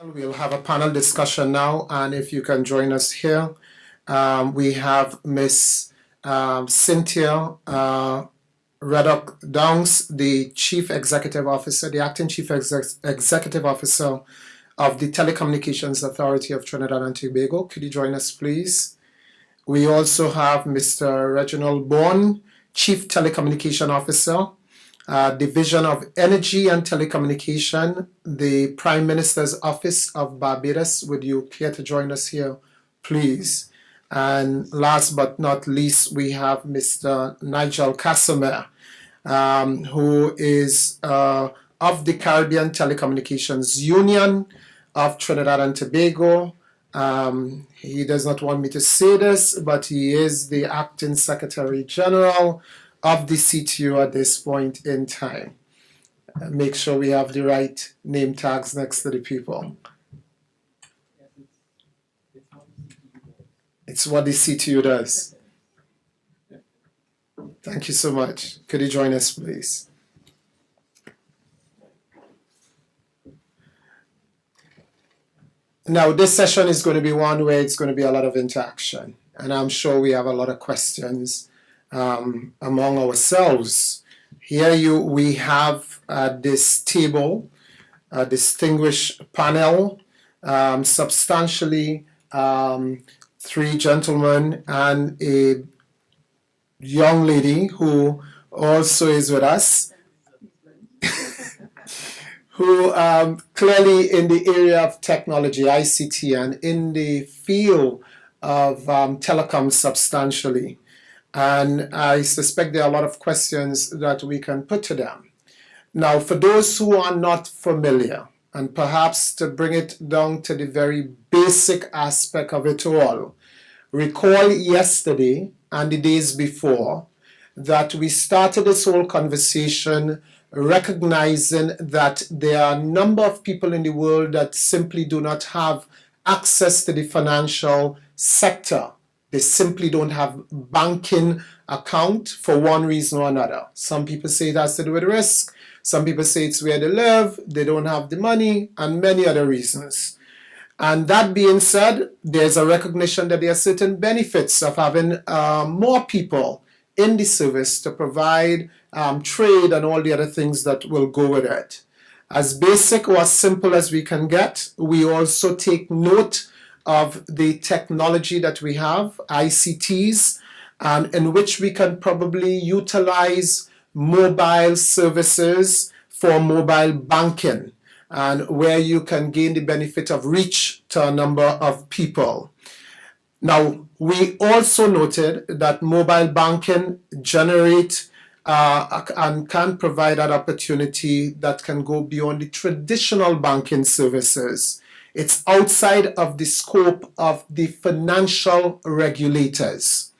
We'll have a panel discussion now, and if you can join us here, we have Miss Cynthia Reddock-Downes, the Chief Executive Officer, the Acting Chief Executive Officer of the Telecommunications Authority of Trinidad and Tobago. Could you join us, please? We also have Mr. Reginald Bourne, Chief Telecommunication Officer, Division of Energy and Telecommunication, the Prime Minister's Office of Barbados. Would you care to join us here, please? And last but not least, we have Mr. Nigel Cassimire, who is of the Caribbean Telecommunications Union of Trinidad and Tobago. He does not want me to say this, but he is the Acting Secretary General of the CTU at this point in time. Make sure we have the right name tags next to the people. It's what the CTU does. Thank you so much. Could you join us, please? Now, this session is going to be one where it's going to be a lot of interaction, and I'm sure we have a lot of questions among ourselves. Here we have at this table a distinguished panel, substantially three gentlemen and a young lady who also is with us, who clearly in the area of technology, ICT, and in the field of telecom substantially. And I suspect there are a lot of questions that we can put to them. Now, for those who are not familiar, and perhaps to bring it down to the very basic aspect of it all, recall yesterday and the days before that we started this whole conversation recognizing that there are a number of people in the world that simply do not have access to the financial sector. They simply don't have banking account for one reason or another. Some people say it has to do with risk. Some people say it's where they live, they don't have the money, and many other reasons. And that being said, there's a recognition that there are certain benefits of having more people in the service to provide trade and all the other things that will go with it. As basic or as simple as we can get, we also take note of the technology that we have, ICTs, in which we can probably utilize mobile services for mobile banking, and where you can gain the benefit of reach to a number of people. Now, we also noted that mobile banking generate and can provide an opportunity that can go beyond the traditional banking services. It's outside of the scope of the financial regulators.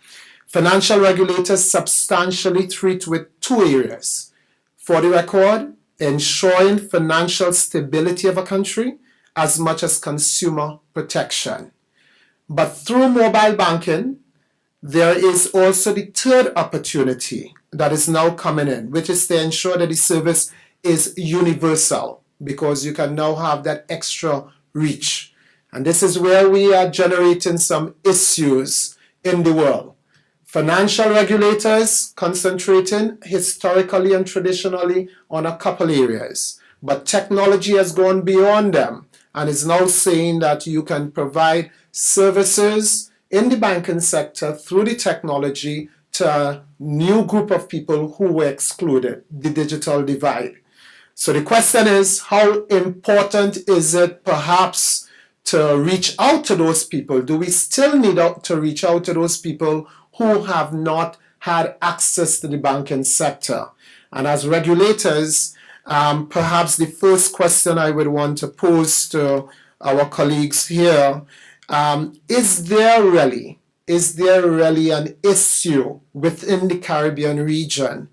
Financial regulators substantially treat with two areas. For the record, ensuring financial stability of a country as much as consumer protection. But through mobile banking, there is also the third opportunity that is now coming in, which is to ensure that the service is universal, because you can now have that extra reach. And this is where we are generating some issues in the world. Financial regulators concentrating historically and traditionally on a couple areas, but technology has gone beyond them and is now saying that you can provide services in the banking sector through the technology to a new group of people who were excluded, the digital divide. So the question is, how important is it perhaps to reach out to those people? Do we still need to reach out to those people who have not had access to the banking sector? And as regulators, perhaps the first question I would want to pose to our colleagues here, is there really an issue within the Caribbean region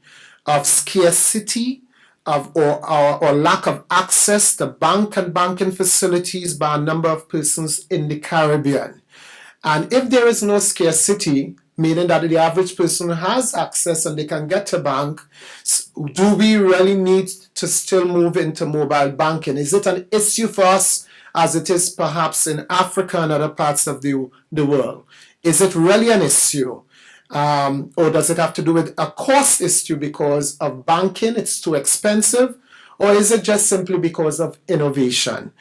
of scarcity or lack of access to bank and banking facilities by a number of persons in the Caribbean? And if there is no scarcity, meaning that the average person has access and they can get to bank, do we really need to still move into mobile banking? Is it an issue for us as it is perhaps in Africa and other parts of the world? Is it really an issue? Or does it have to do with a cost issue because of banking, it's too expensive? Or is it just simply because of innovation?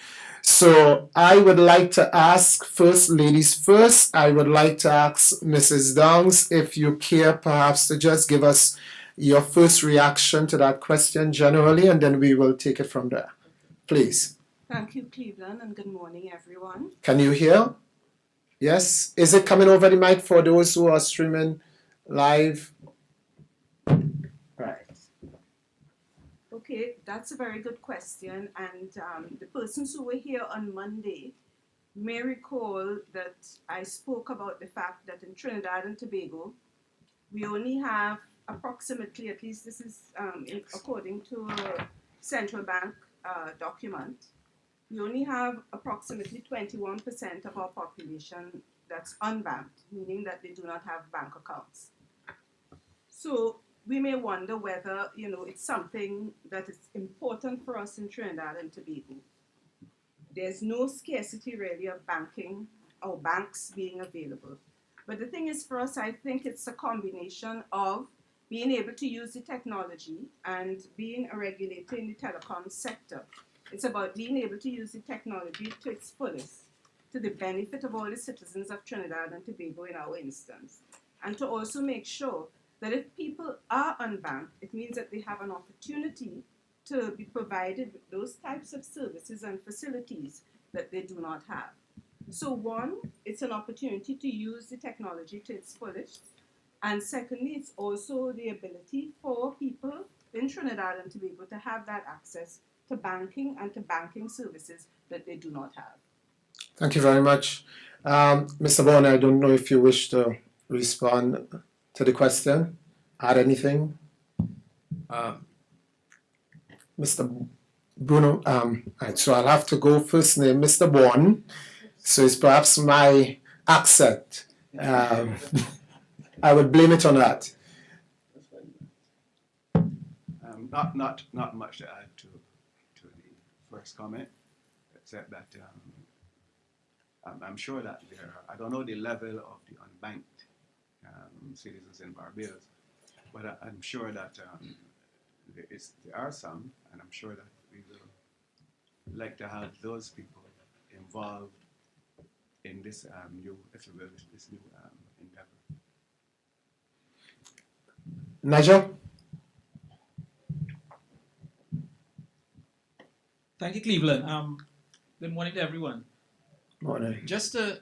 So I would like to ask first, ladies first, I would like to ask Mrs. Downes if you care perhaps to just give us your first reaction to that question generally, and then we will take it from there. Please. Thank you, Cleveland, and good morning, everyone. Can you hear? Yes? Is it coming over the mic for those who are streaming live? Right. Okay, that's a very good question, and the persons who were here on Monday may recall that I spoke about the fact that in Trinidad and Tobago, we only have approximately, at least this is according to a central bank document, we only have approximately 21% of our population that's unbanked, meaning that they do not have bank accounts. So we may wonder whether, it's something that is important for us in Trinidad and Tobago. There's no scarcity really of banking or banks being available. But the thing is, for us, I think it's a combination of being able to use the technology and being a regulator in the telecom sector. It's about being able to use the technology to its fullest, to the benefit of all the citizens of Trinidad and Tobago in our instance. And to also make sure that if people are unbanked, it means that they have an opportunity to be provided with those types of services and facilities that they do not have. So one, it's an opportunity to use the technology to its fullest. And secondly, it's also the ability for people in Trinidad and Tobago to have that access to banking and to banking services that they do not have. Thank you very much. Mr. Bourne, I don't know if you wish to respond to the question, add anything? Mr. Bruno, right, so I'll have to go first name, Mr. Bourne. So it's perhaps my accent. I would blame it on that. Not much to add to the first comment, except that I'm sure that I don't know the level of the unbanked citizens in Barbados, but I'm sure that there are some, and I'm sure that we will like to have those people involved in this new endeavor. Nigel? Thank you, Cleveland. Good morning to everyone. Morning.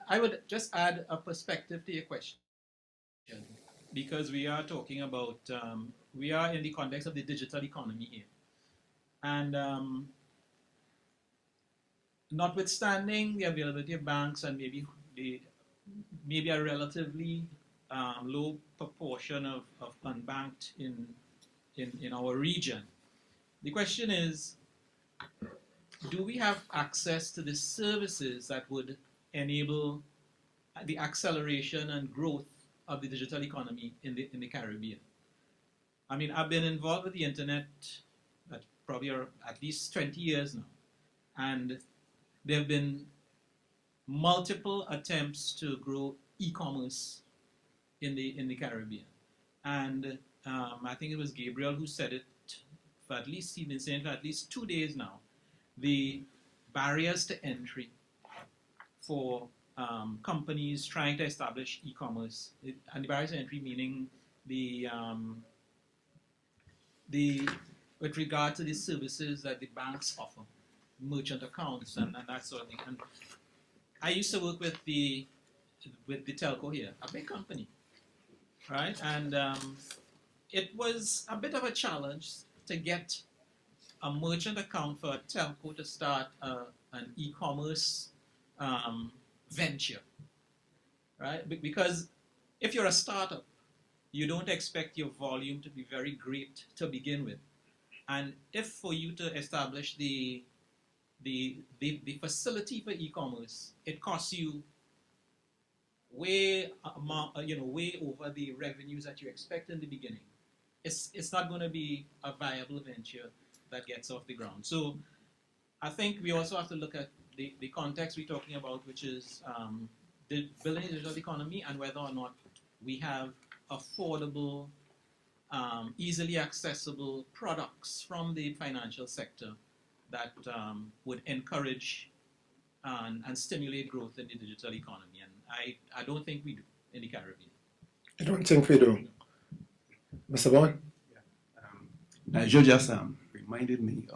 I would just add a perspective to your question, because we are talking about, we are in the context of the digital economy here. And notwithstanding the availability of banks and maybe a relatively low proportion of unbanked in our region, the question is, do we have access to the services that would enable the acceleration and growth of the digital economy in the Caribbean? I mean, I've been involved with the internet probably at least 20 years now, and there have been multiple attempts to grow e-commerce in the Caribbean. And I think it was Gabriel who said it, he's been saying for at least 2 days now, the barriers to entry for companies trying to establish e-commerce, and the barriers to entry meaning with regard to the services that the banks offer, merchant accounts and that sort of thing. And I used to work with the telco here, a big company, right? And it was a bit of a challenge to get a merchant account for a telco to start an e-commerce venture, right? Because if you're a startup, you don't expect your volume to be very great to begin with. And if for you to establish the facility for e-commerce, it costs you way over the revenues that you expect in the beginning, it's not going to be a viable venture that gets off the ground. So I think we also have to look at the context we're talking about, which is the building a digital economy and whether or not we have affordable, easily accessible products from the financial sector that would encourage and stimulate growth in the digital economy. And I don't think we do in the Caribbean. I don't think we do. Mr. Bourne? Nigel just reminded me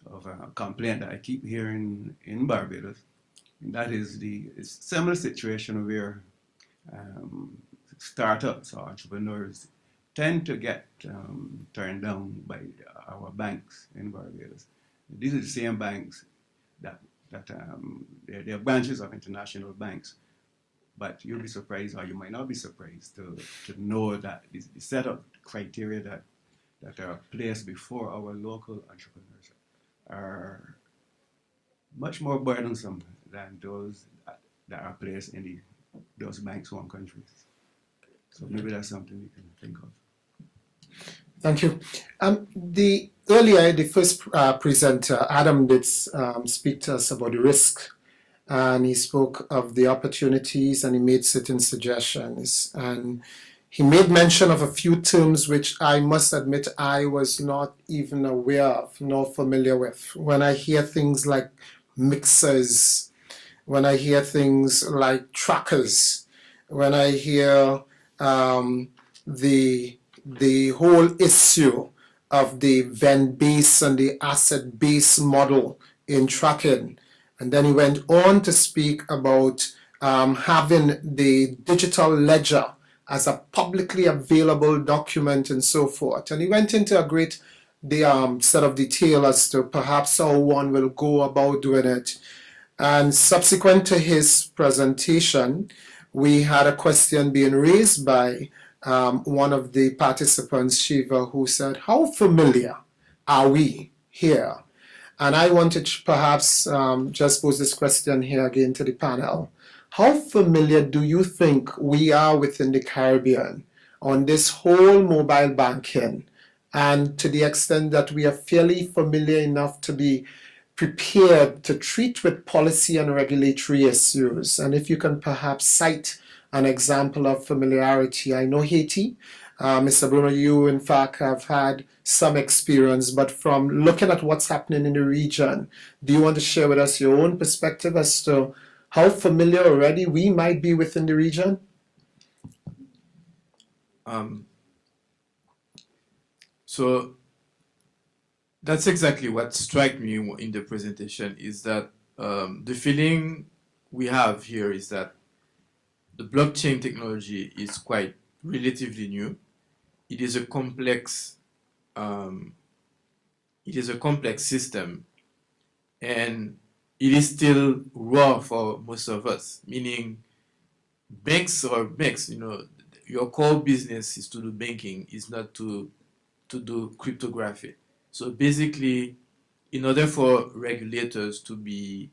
of a complaint that I keep hearing in Barbados. And that is it's similar situation where startups or entrepreneurs tend to get turned down by our banks in Barbados. These are the same banks that they're branches of international banks. But you'll be surprised, or you might not be surprised, to know that the set of criteria that are placed before our local entrepreneurs are much more burdensome than those that are placed in those banks' home countries. So maybe that's something we can think of. Thank you. Earlier, the first presenter, Adam, did speak to us about the risk, and he spoke of the opportunities, and he made certain suggestions. And he made mention of a few terms which I must admit I was not even aware of, nor familiar with. When I hear things like mixers, when I hear things like trackers, when I hear the whole issue of the vendor-based and the asset-based model in tracking. And then he went on to speak about having the digital ledger as a publicly available document and so forth. And he went into a great set of detail as to perhaps how one will go about doing it. And subsequent to his presentation, we had a question being raised by one of the participants, Shiva, who said, how familiar are we here? And I wanted to perhaps just pose this question here again to the panel. How familiar do you think we are within the Caribbean on this whole mobile banking, and to the extent that we are fairly familiar enough to be prepared to treat with policy and regulatory issues? And if you can perhaps cite an example of familiarity. I know Haiti. Mr. Bruno, you in fact have had some experience, but from looking at what's happening in the region, do you want to share with us your own perspective as to how familiar already we might be within the region? So that's exactly what struck me in the presentation, is that the feeling we have here is that the blockchain technology is quite relatively new. It is a complex system, and it is still raw for most of us, meaning banks, your core business is to do banking, is not to do cryptography. So basically, in order for regulators to be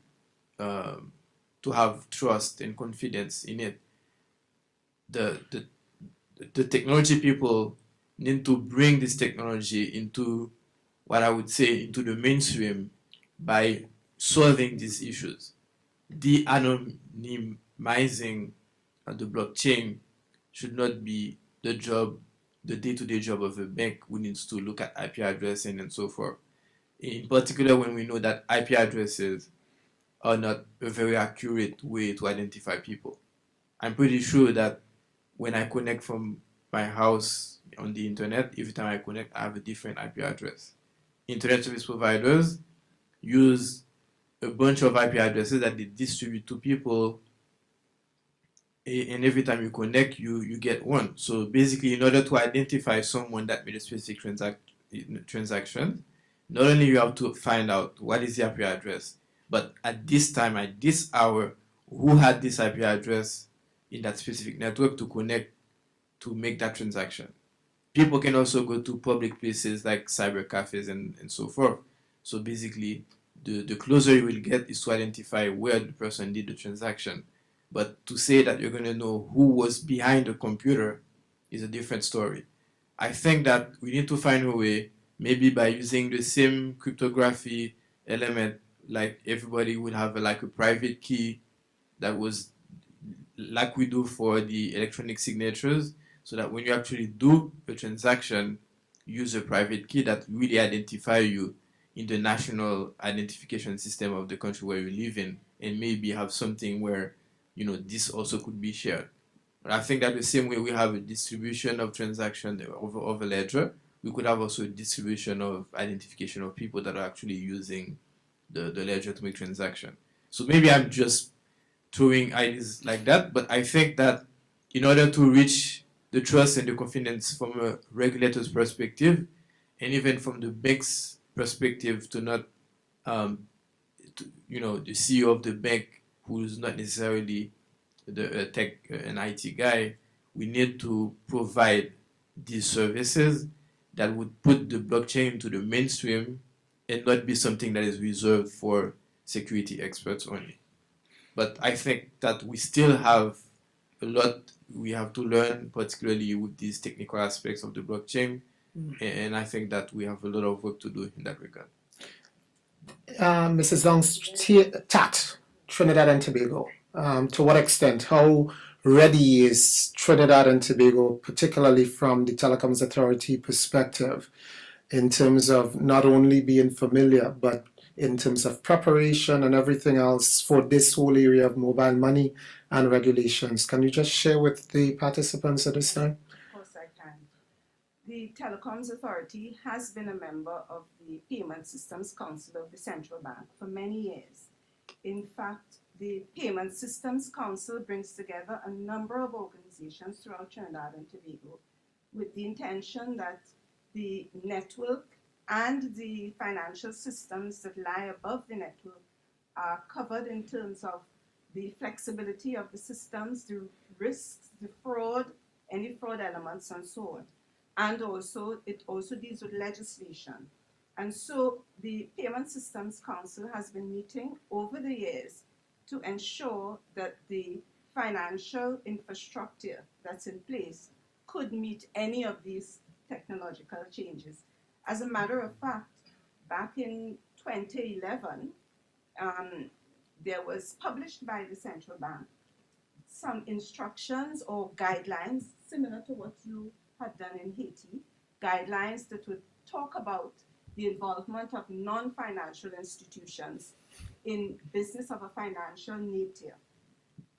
to have trust and confidence in it, the technology people need to bring this technology into what I would say into the mainstream by solving these issues. De-anonymizing the blockchain should not be the day-to-day job of a bank who needs to look at IP addressing and so forth. In particular, when we know that IP addresses are not a very accurate way to identify people. I'm pretty sure that when I connect from my house on the internet, every time I connect, I have a different IP address. Internet service providers use a bunch of IP addresses that they distribute to people, and every time you connect, you get one. So basically, in order to identify someone that made a specific transaction, not only you have to find out what is the IP address, but at this time, at this hour, who had this IP address in that specific network to connect to make that transaction. People can also go to public places like cyber cafes and so forth. So basically, the closer you will get is to identify where the person did the transaction. But to say that you're going to know who was behind the computer is a different story. I think that we need to find a way, maybe by using the same cryptography element like everybody would have like a private key that was like we do for the electronic signatures, so that when you actually do a transaction, use a private key that really identify you in the national identification system of the country where you live in, and maybe have something where, you know, this also could be shared. But I think that the same way we have a distribution of transaction over ledger, we could have also a distribution of identification of people that are actually using the ledger to make transaction. So maybe I'm just throwing ideas like that, but I think that in order to reach the trust and the confidence from a regulator's perspective, and even from the bank's perspective, to not, you know, the CEO of the bank, who's not necessarily the tech and IT guy, we need to provide these services that would put the blockchain into the mainstream and not be something that is reserved for security experts only. But I think that we still have a lot we have to learn, particularly with these technical aspects of the blockchain. And I think that we have a lot of work to do in that regard. Mrs. Long's TATT, Trinidad and Tobago. To what extent, how ready is Trinidad and Tobago, particularly from the Telecoms Authority perspective, in terms of not only being familiar, but in terms of preparation and everything else for this whole area of mobile money and regulations? Can you just share with the participants at this time? Of course I can. The Telecoms Authority has been a member of the Payment Systems Council of the Central Bank for many years. In fact, the Payment Systems Council brings together a number of organizations throughout Trinidad and Tobago with the intention that the network and the financial systems that lie above the network are covered in terms of the flexibility of the systems, the risks, the fraud, any fraud elements, and so on. And also, it also deals with legislation. And so the Payment Systems Council has been meeting over the years to ensure that the financial infrastructure that's in place could meet any of these technological changes. As a matter of fact, back in 2011, there was published by the central bank some instructions or guidelines similar to what you had done in Haiti, guidelines that would talk about the involvement of non-financial institutions in business of a financial nature.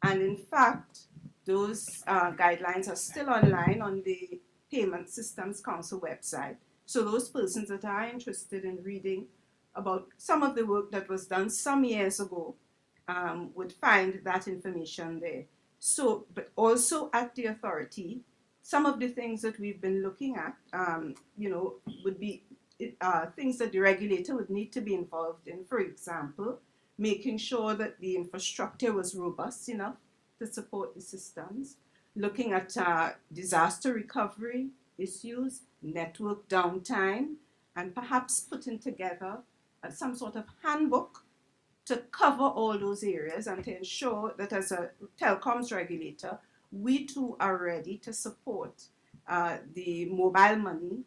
And in fact, those guidelines are still online on the Payment Systems Council website. So those persons that are interested in reading about some of the work that was done some years ago would find that information there. So, but also at the authority, some of the things that we've been looking at, would be things that the regulator would need to be involved in. For example, making sure that the infrastructure was robust enough to support the systems, looking at disaster recovery issues, network downtime, and perhaps putting together some sort of handbook to cover all those areas and to ensure that as a telecoms regulator, we too are ready to support the mobile money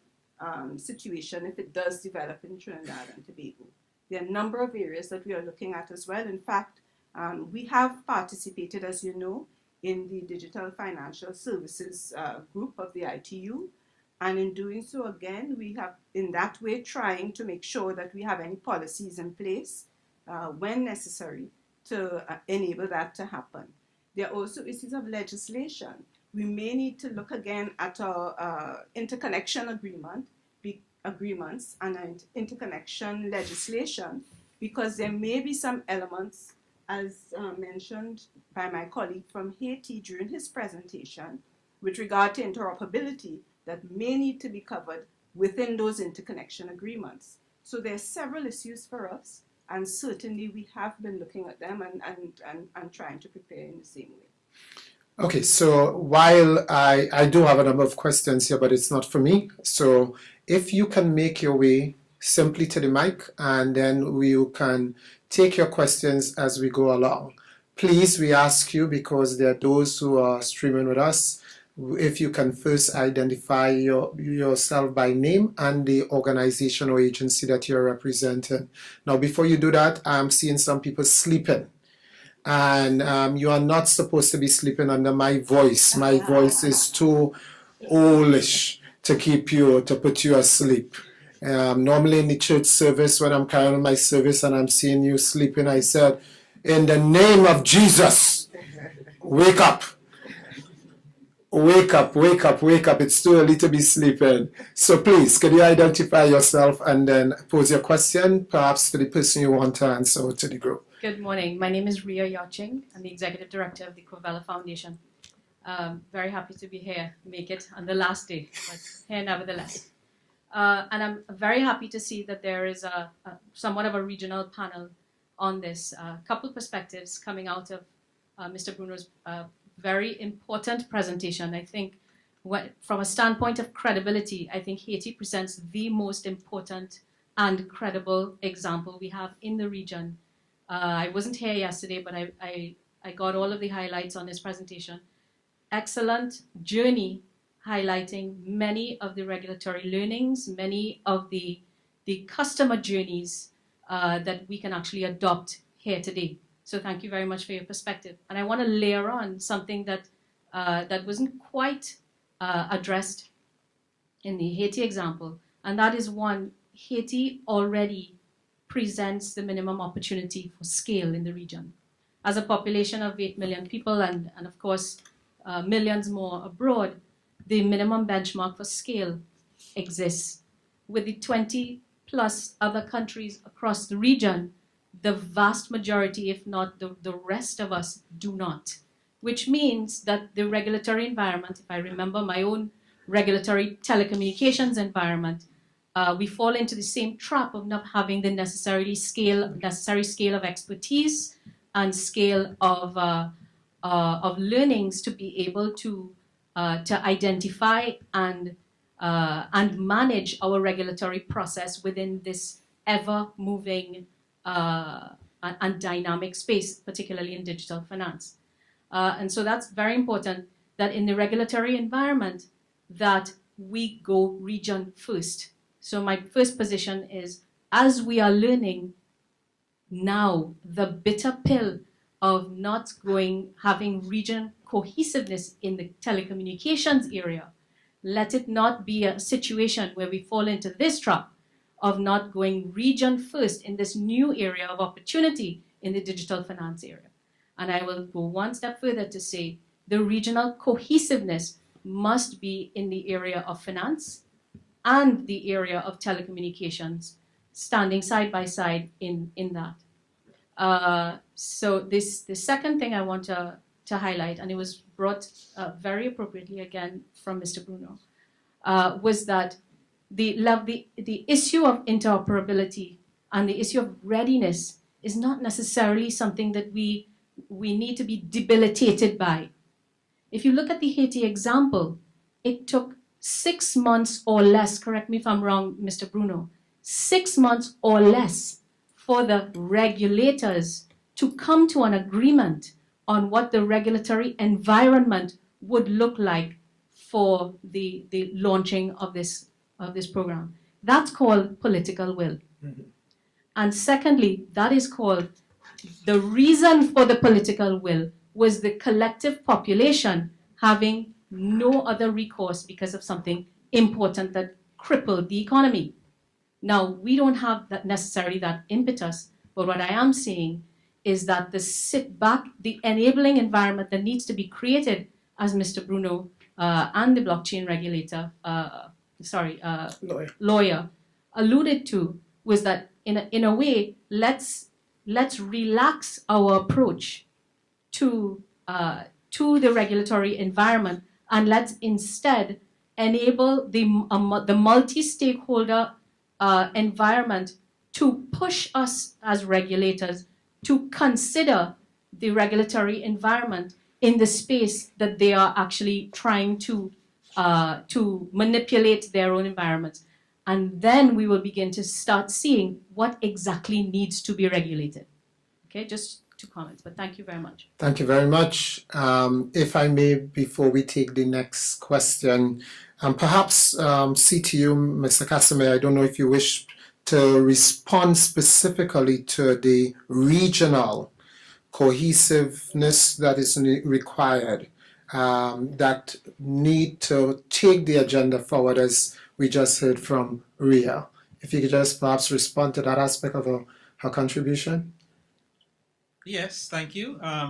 situation if it does develop in Trinidad and Tobago. There are a number of areas that we are looking at as well. In fact, we have participated, as you know, in the Digital Financial Services group of the ITU. And in doing so, again, we have in that way trying to make sure that we have any policies in place when necessary to enable that to happen. There are also issues of legislation. We may need to look again at our interconnection agreements and interconnection legislation, because there may be some elements, as mentioned by my colleague from Haiti during his presentation, with regard to interoperability that may need to be covered within those interconnection agreements. So there are several issues for us, and certainly we have been looking at them and trying to prepare in the same way. Okay, so while I do have a number of questions here, but it's not for me. So if you can make your way simply to the mic, and then we can take your questions as we go along. Please, we ask you, because there are those who are streaming with us, if you can first identify yourself by name and the organization or agency that you're representing. Now, before you do that, I'm seeing some people sleeping. And you are not supposed to be sleeping under my voice. My voice is too oldish to put you asleep. Normally in the church service, when I'm carrying on my service and I'm seeing you sleeping, I said, in the name of Jesus, wake up. Wake up, wake up, wake up. It's too early to be sleeping. So please, can you identify yourself and then pose your question, perhaps to the person you want to answer or to the group? Good morning. My name is Ria Yaching. I'm the Executive Director of the Covella Foundation. Very happy to be here, make it on the last day, but here nevertheless. And I'm very happy to see that there is a somewhat of a regional panel on this. A couple perspectives coming out of Mr. Bruno's very important presentation. I think from a standpoint of credibility, I think Haiti presents the most important and credible example we have in the region. I wasn't here yesterday, but I got all of the highlights on his presentation. Excellent journey highlighting many of the regulatory learnings, many of the customer journeys that we can actually adopt here today. So thank you very much for your perspective. And I want to layer on something that wasn't quite addressed in the Haiti example, and that is one, Haiti already presents the minimum opportunity for scale in the region. As a population of 8 million people and of course millions more abroad, the minimum benchmark for scale exists. With the 20 plus other countries across the region, the vast majority, if not the rest of us, do not. Which means that the regulatory environment, if I remember my own regulatory telecommunications environment, we fall into the same trap of not having the necessary scale of expertise and scale of learnings to be able to identify and manage our regulatory process within this ever-moving and dynamic space, particularly in digital finance. And so that's very important that in the regulatory environment that we go region first. So my first position is, as we are learning now the bitter pill of not having region cohesiveness in the telecommunications area, let it not be a situation where we fall into this trap of not going region first in this new area of opportunity in the digital finance area. And I will go one step further to say the regional cohesiveness must be in the area of finance and the area of telecommunications, standing side by side in that. So the second thing I want to highlight, and it was brought very appropriately again from Mr. Bruno, was that the issue of interoperability and the issue of readiness is not necessarily something that we need to be debilitated by. If you look at the Haiti example, it took 6 months or less, correct me if I'm wrong, Mr. Bruno, 6 months or less for the regulators to come to an agreement on what the regulatory environment would look like for the launching of this program. That's called political will. Mm-hmm. And secondly, that is called the reason for the political will was the collective population having no other recourse because of something important that crippled the economy. Now, we don't have necessarily that impetus, but what I am saying is that the enabling environment that needs to be created, as Mr. Bruno and the blockchain regulator, lawyer alluded to, was that in a way, let's relax our approach to the regulatory environment, and let's instead enable the multi-stakeholder environment to push us as regulators to consider the regulatory environment in the space that they are actually trying to manipulate their own environments. And then we will begin to start seeing what exactly needs to be regulated. Okay, just to comments. But thank you very much. Thank you very much. If I may, before we take the next question, perhaps CTU, Mr. Cassimire, I don't know if you wish to respond specifically to the regional cohesiveness that is required, that need to take the agenda forward, as we just heard from Ria. If you could just perhaps respond to that aspect of her contribution. Yes, thank you. I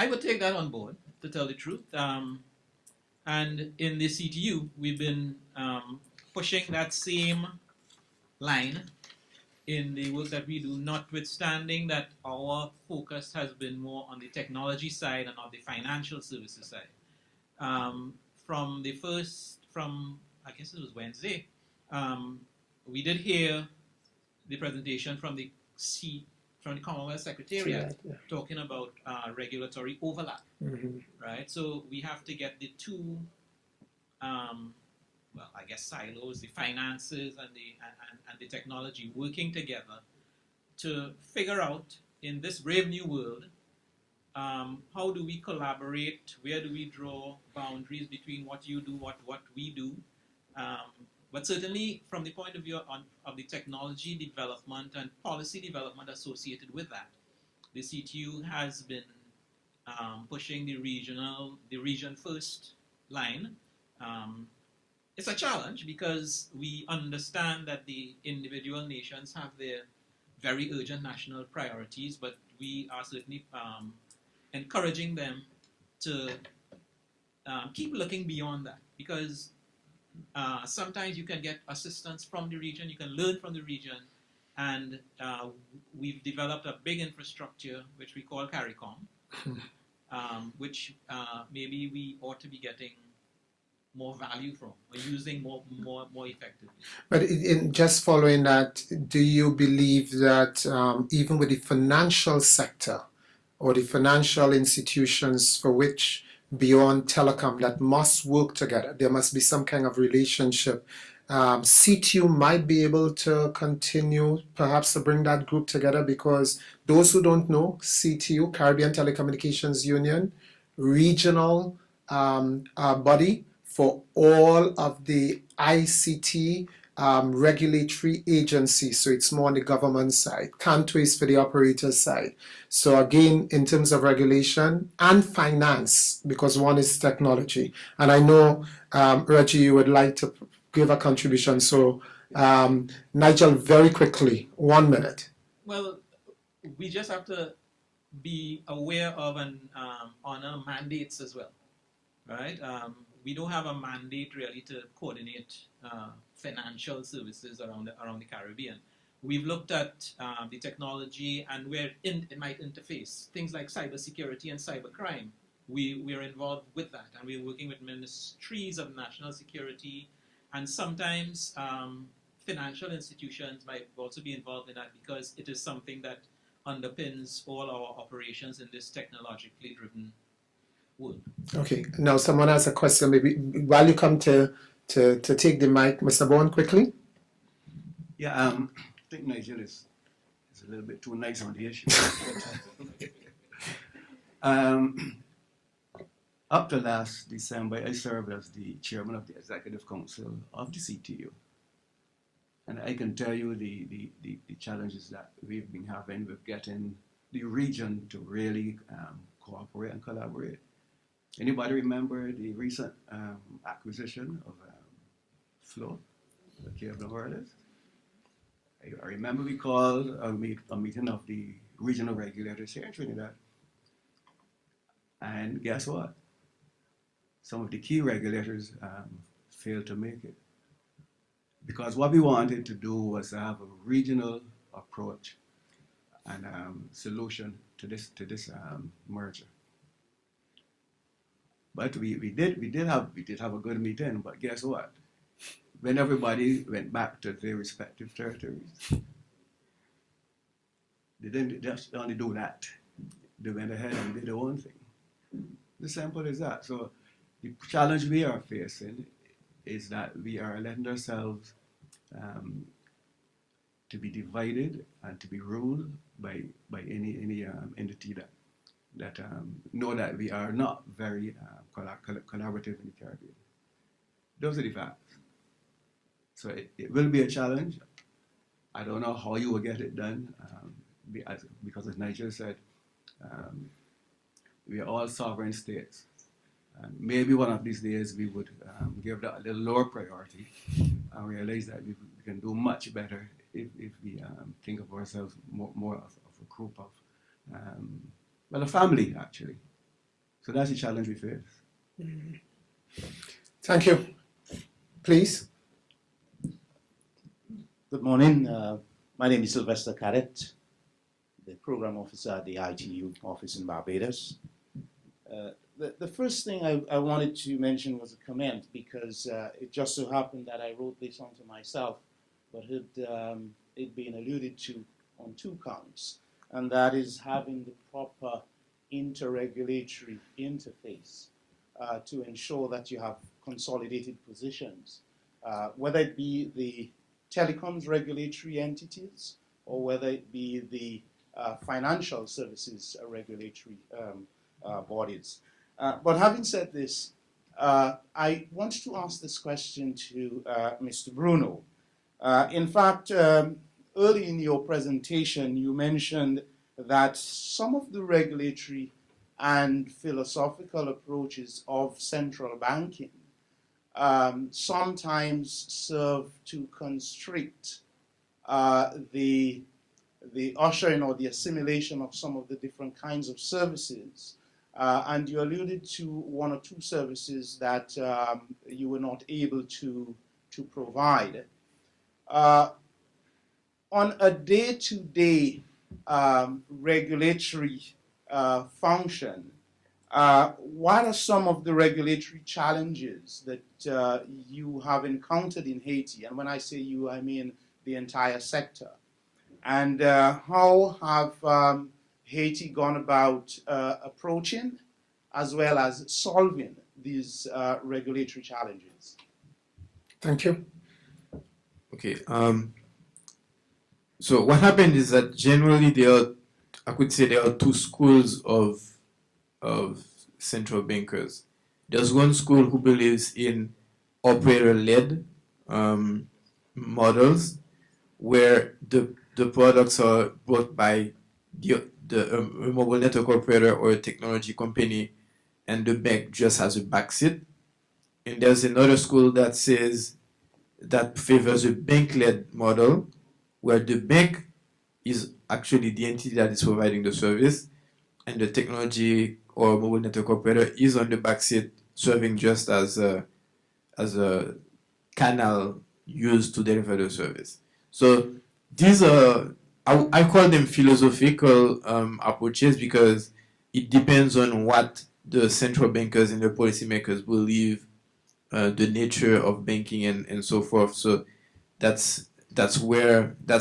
would take that on board, to tell the truth. And in the CTU, we've been pushing that same line in the work that we do, notwithstanding that our focus has been more on the technology side and not the financial services side. From I guess it was Wednesday, we did hear the presentation from the Commonwealth Secretariat talking about regulatory overlap, right? So we have to get the two, silos, the finances and the technology working together to figure out, in this brave new world, how do we collaborate? Where do we draw boundaries between what you do, what we do? But certainly from the point of view of the technology development and policy development associated with that, the CTU has been pushing the region first line. It's a challenge because we understand that the individual nations have their very urgent national priorities, but we are certainly encouraging them to keep looking beyond that, because sometimes you can get assistance from the region, you can learn from the region, and we've developed a big infrastructure which we call CARICOM, which maybe we ought to be getting more value from, or using more effectively. But just following that, do you believe that even with the financial sector or the financial institutions for which beyond telecom that must work together, there must be some kind of relationship, CTU might be able to continue perhaps to bring that group together? Because those who don't know, CTU, Caribbean Telecommunications Union, regional body for all of the ICT regulatory agencies, so it's more on the government side. Canto is for the operator side. So again, in terms of regulation and finance, because one is technology. And I know, Reggie, you would like to give a contribution. So Nigel, very quickly, 1 minute. Well, we just have to be aware of and honor mandates as well, right? We don't have a mandate really to coordinate financial services around the Caribbean. We've looked at the technology and where it might interface. Things like cybersecurity and cybercrime. We are involved with that, and we're working with ministries of national security, and sometimes financial institutions might also be involved in that, because it is something that underpins all our operations in this technologically driven world. Okay, now someone has a question. Maybe while you come to take the mic, Mr. Bourne, quickly. Yeah, I think Nigel is a little bit too nice on the issue. Up to last December, I served as the chairman of the executive council of the CTU. And I can tell you the challenges that we've been having with getting the region to really cooperate and collaborate. Anybody remember the recent acquisition of Flow, the cable wireless? I remember we called a meeting of the regional regulators here in Trinidad. And guess what? Some of the key regulators failed to make it. Because what we wanted to do was to have a regional approach and solution to this merger. But we did have a good meeting, but guess what? When everybody went back to their respective territories, they didn't just only do that. They went ahead and did their own thing. As simple as that. So the challenge we are facing is that we are letting ourselves to be divided and to be ruled by any entity that know that we are not very collaborative in the Caribbean. Those are the facts. So it will be a challenge. I don't know how you will get it done, because as Nigel said, we are all sovereign states. Maybe one of these days we would give that a little lower priority and realize that we can do much better if we think of ourselves more of a group of, well, a family actually. So that's the challenge we face. Thank you. Please. Good morning. My name is Sylvester Cadet, the program officer at the ITU office in Barbados. The first thing I wanted to mention was a comment, because it just so happened that I wrote this onto myself, but it been alluded to on 2 counts, and that is having the proper interregulatory interface to ensure that you have consolidated positions, whether it be the telecoms regulatory entities or whether it be the financial services regulatory bodies. But having said this, I want to ask this question to Mr. Bruno. In fact, early in your presentation, you mentioned that some of the regulatory and philosophical approaches of central banking sometimes serve to constrict the ushering or the assimilation of some of the different kinds of services. And you alluded to 1 or 2 services that you were not able to provide. On a day-to-day regulatory function, what are some of the regulatory challenges that you have encountered in Haiti? And when I say you, I mean the entire sector. And how have Haiti gone about approaching as well as solving these regulatory challenges? Thank you. Okay. So what happened is that generally I could say there are 2 schools of central bankers. There's one school who believes in operator-led models, where the products are brought by a mobile network operator or a technology company, and the bank just has a backseat. And there's another school that favors a bank-led model, where the bank is actually the entity that is providing the service, and the technology or mobile network operator is on the backseat, serving just as a canal used to deliver the service. So these are, I call them philosophical approaches, because it depends on what the central bankers and the policymakers believe the nature of banking and so forth. So that's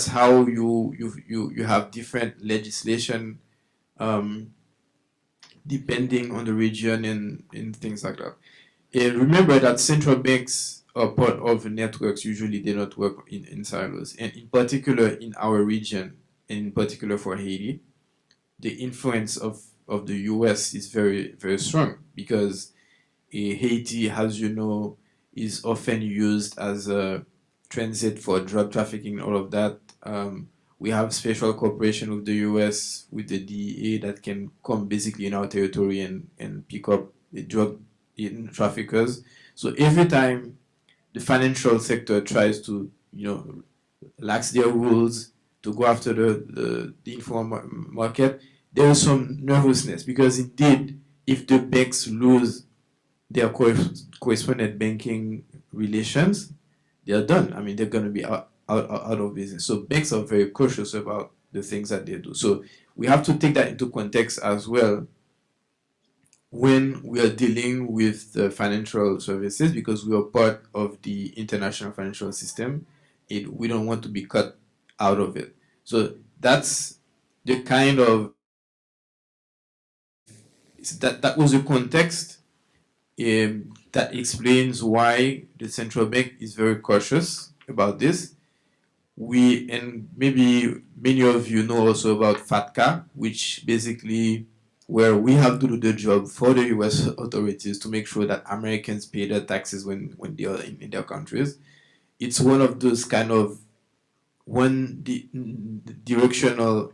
how you have different legislation depending on the region and things like that. And remember that central banks are part of networks. Usually they don't work in silos. And in particular in our region, and in particular for Haiti, the influence of the US is very, very strong, because Haiti, as you know, is often used as a transit for drug trafficking and all of that. We have special cooperation with the US, with the DEA, that can come basically in our territory and pick up the drug traffickers. So every time the financial sector tries to, lax their rules to go after the informal market, there is some nervousness, because indeed, if the banks lose their correspondent banking relations, they are done. I mean, they're going to be out of business. So banks are very cautious about the things that they do. So we have to take that into context as well when we are dealing with the financial services, because we are part of the international financial system. We don't want to be cut out of it. So that's the kind of, that was the context that explains why the central bank is very cautious about this. and maybe many of you know also about FATCA, which basically where we have to do the job for the US authorities to make sure that Americans pay their taxes when they are in their countries. It's one of those kind of directional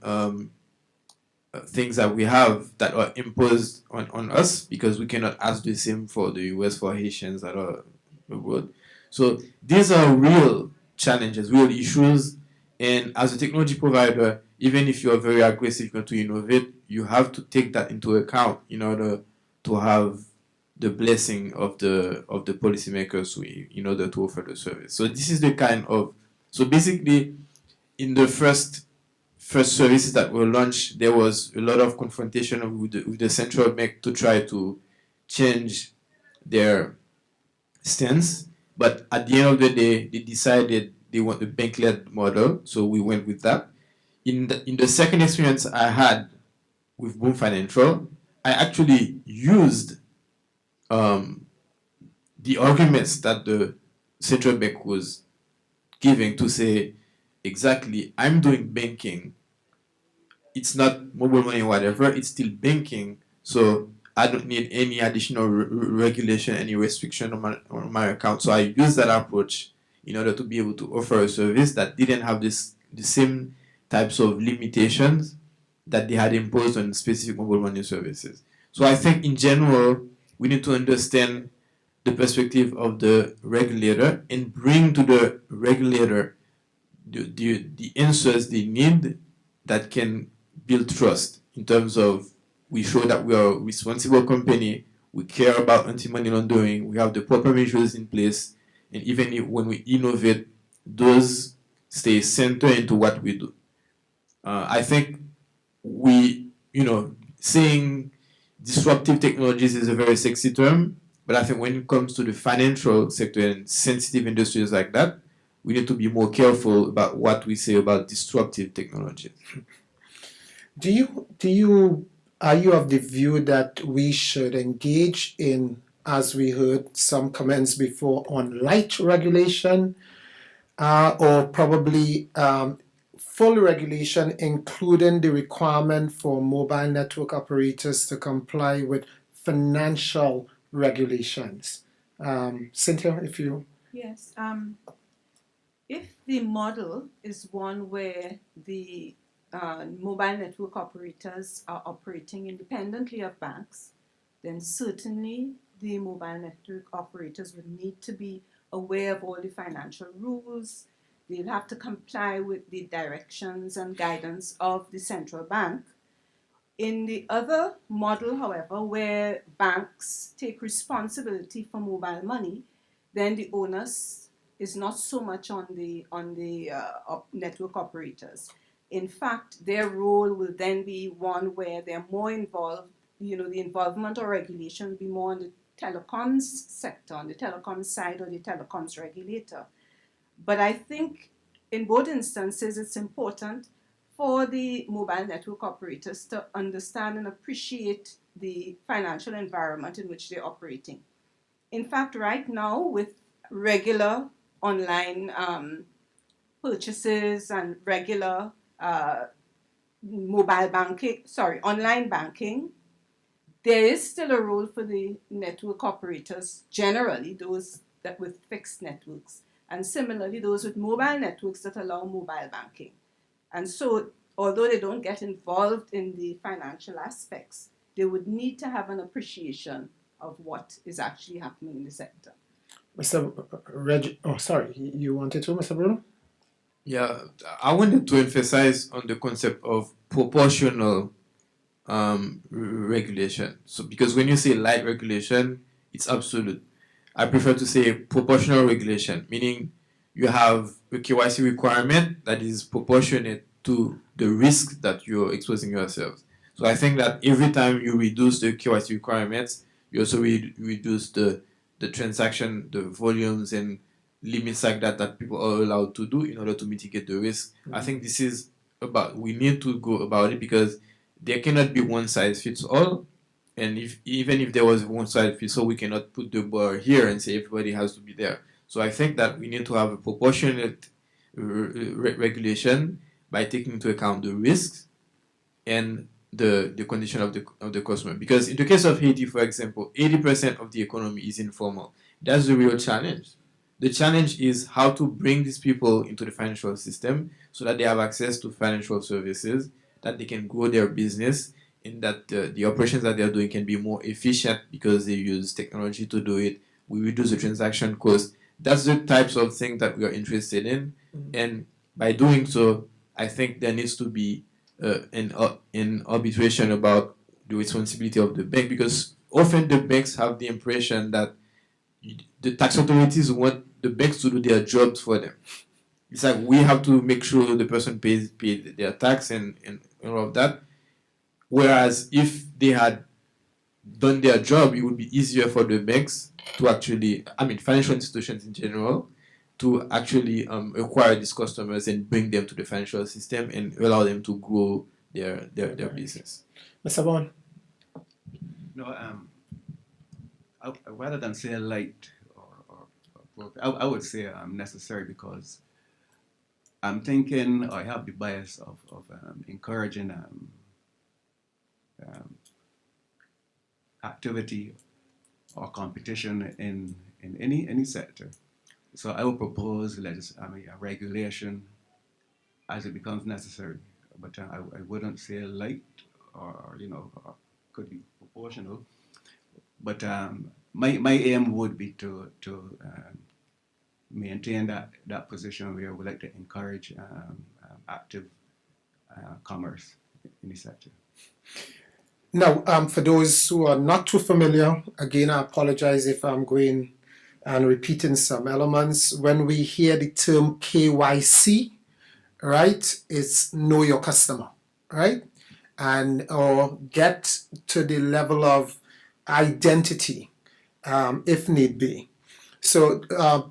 things that we have that are imposed on us, because we cannot ask the same for the US for Haitians that are abroad. So these are real challenges, real issues, and as a technology provider, even if you're very aggressive to innovate, you have to take that into account in order to have the blessing of the policymakers in order to offer the service. So this is the kind of, so basically in the first services that were launched, there was a lot of confrontation with the central bank to try to change their stance. But at the end of the day, they decided they want the bank-led model, so we went with that. In the second experience I had with Bourne Financial, I actually used the arguments that the central bank was giving to say, exactly, I'm doing banking. It's not mobile money, whatever. It's still banking. So I don't need any additional regulation, any restriction on my account. So I used that approach in order to be able to offer a service that didn't have the same types of limitations that they had imposed on specific mobile money services. So I think in general, we need to understand the perspective of the regulator and bring to the regulator the answers they need that can build trust in terms of we show that we are a responsible company, we care about anti-money laundering, we have the proper measures in place, and even when we innovate, those stay centered into what we do. I think saying disruptive technologies is a very sexy term, but I think when it comes to the financial sector and sensitive industries like that, we need to be more careful about what we say about disruptive technologies. Are you of the view that we should engage in, as we heard some comments before, on light regulation, or probably full regulation, including the requirement for mobile network operators to comply with financial regulations? Cynthia, if you... Yes. If the model is one where the mobile network operators are operating independently of banks, then certainly the mobile network operators would need to be aware of all the financial rules. They'll have to comply with the directions and guidance of the central bank. In the other model, however, where banks take responsibility for mobile money, then the onus is not so much on the network operators. In fact, their role will then be one where they're more involved, the involvement or regulation will be more on the telecoms sector, on the telecoms side, or the telecoms regulator. But I think in both instances, it's important for the mobile network operators to understand and appreciate the financial environment in which they're operating. In fact, right now, with regular online purchases and regular online banking, there is still a role for the network operators, generally those that with fixed networks, and similarly those with mobile networks that allow mobile banking. And so, although they don't get involved in the financial aspects, they would need to have an appreciation of what is actually happening in the sector. Mr. You wanted to, Mr. Bruno? Yeah, I wanted to emphasize on the concept of proportional regulation. So, because when you say light regulation, it's absolute. I prefer to say proportional regulation, meaning you have a KYC requirement that is proportionate to the risk that you're exposing yourselves. So I think that every time you reduce the KYC requirements, you also reduce the transaction, the volumes and limits like that people are allowed to do in order to mitigate the risk. Mm-hmm. I think this is we need to go about it, because there cannot be one size fits all. And even if there was one size fits all, we cannot put the bar here and say everybody has to be there. So I think that we need to have a proportionate regulation by taking into account the risks and the condition of the customer. Because in the case of Haiti, for example, 80% of the economy is informal. That's the real challenge. The challenge is how to bring these people into the financial system so that they have access to financial services, that they can grow their business, and that the operations that they're doing can be more efficient because they use technology to do it. We reduce the transaction cost. That's the types of things that we are interested in. And by doing so, I think there needs to be an arbitration about the responsibility of the bank, because often the banks have the impression that the tax authorities want the banks to do their jobs for them. It's like we have to make sure the person pays their tax and all of that. Whereas if they had done their job, it would be easier for the banks to actually, financial institutions in general, to actually acquire these customers and bring them to the financial system and allow them to grow their business. Mr. Bourne? No, rather than say light I would say necessary, because I'm thinking I have the bias of encouraging activity or competition in any sector. So I would propose a regulation as it becomes necessary, but I wouldn't say light or could be proportional. But my aim would be to maintain that position where we like to encourage active commerce in the sector. Now, for those who are not too familiar, again, I apologize if I'm going and repeating some elements. When we hear the term KYC, right, it's know your customer, right? Or get to the level of identity, if need be. So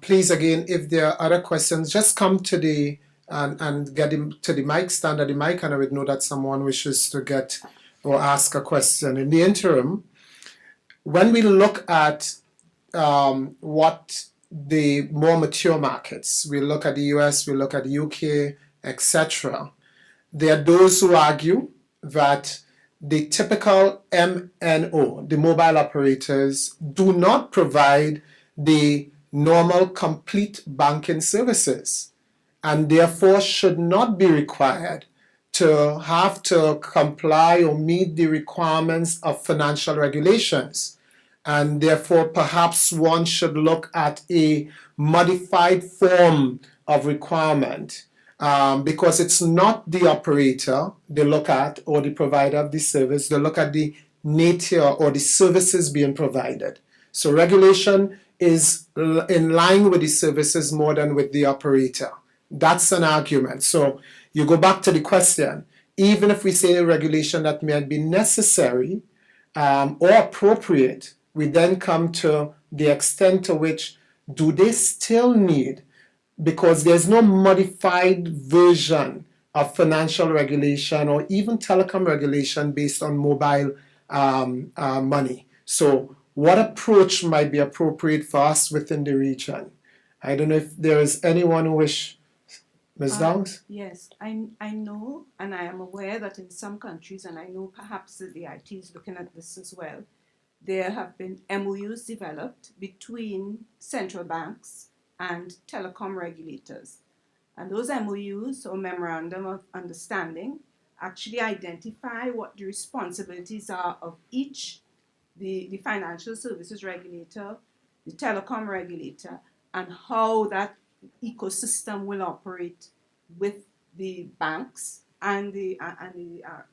please, again, if there are other questions, just come to the and get him to the mic, stand at the mic, and I would know that someone wishes to get or ask a question. In the interim, when we look at what the more mature markets, we look at the US, we look at the UK, etc., there are those who argue that the typical MNO, the mobile operators, do not provide the normal complete banking services and therefore should not be required to have to comply or meet the requirements of financial regulations. And therefore, perhaps one should look at a modified form of requirement because it's not the operator they look at or the provider of the service, they look at the nature or the services being provided. So regulation is in line with the services more than with the operator. That's an argument. So you go back to the question, even if we say a regulation that may be necessary or appropriate, we then come to the extent to which do they still need, because there's no modified version of financial regulation or even telecom regulation based on mobile money. So what approach might be appropriate for us within the region? I don't know if there is anyone who wish. Ms. Downes? Yes, I know and I am aware that in some countries, and I know perhaps that the IT is looking at this as well, there have been MOUs developed between central banks and telecom regulators. And those MOUs, or Memorandum of Understanding, actually identify what the responsibilities are of each, the financial services regulator, the telecom regulator, and how that ecosystem will operate with the banks and the